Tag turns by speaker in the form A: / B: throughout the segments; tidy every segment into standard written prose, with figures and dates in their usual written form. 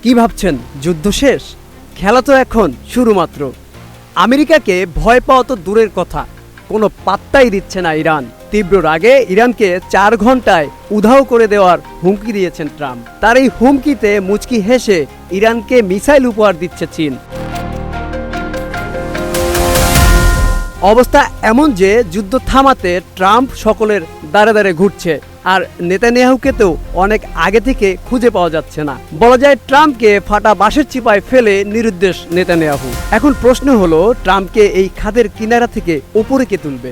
A: কি ভাবছেন যুদ্ধ শেষ? খেলা তো এখন শুরু মাত্র। আমেরিকাকে ভয় পাওয়া তো দূরের কথা, কোনো পাত্তাই দিচ্ছে না ইরান। তীব্র রাগে ইরানকে 4 ঘন্টায় উধাও করে দেওয়ার হুমকি দিয়েছেন ট্রাম্প। তার এই হুমকিতে মুচকি হেসে ইরানকে মিসাইল উপহার দিচ্ছে চীন। অবস্থা এমন যে যুদ্ধ থামাতে ট্রাম্প সকলের দাঁড়ে দাঁড়ে ঘুরছে, আর নেতানিয়াহুকে তো অনেক আগে থেকে খুঁজে পাওয়া যাচ্ছে না। বলা যায় ট্রাম্পকে ফাটা বাঁশের চিপায় ফেলে নিরুদ্দেশ নেতানিয়াহু। এখন প্রশ্ন হলো, ট্রাম্পকে এই খাদের কিনারা থেকে উপরে কে তুলবে?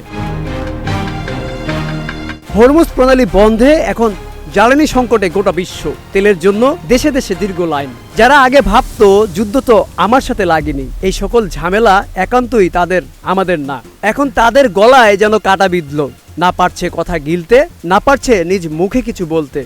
A: হরমুজ প্রণালী বন্ধে এখন জ্বালানি সংকটে গোটা বিশ্ব। তেলের জন্য দেশে দেশে দীর্ঘ লাইন। যারা আগে ভাবতো যুদ্ধ তো আমার সাথে লাগেনি, এই সকল ঝামেলা একান্তই তাদের, আমাদের না। এখন তাদের গলায় যেন কাটা বিঁধল, না পারছে কথা গিলতে, না পারছে নিজ মুখে কিছু বলতে।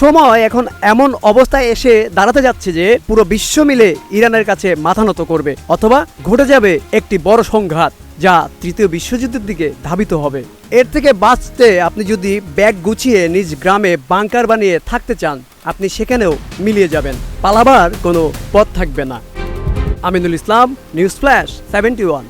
A: সময় এখন এমন অবস্থায় এসে দাঁড়াতে যাচ্ছে যে পুরো বিশ্ব মিলে ইরানের কাছে মাথা নত করবে, অথবা ঘটে যাবে একটি বড় সংঘাত যা তৃতীয় বিশ্বযুদ্ধের দিকে ধাবিত হবে। এর থেকে বাঁচতে আপনি যদি ব্যাগ গুছিয়ে নিজ গ্রামে বাংকার বানিয়ে থাকতে চান, আপনি সেখানেও মিলিয়ে যাবেন, পালাবার কোনো পথ থাকবে না। Aminul Islam, news flash 71।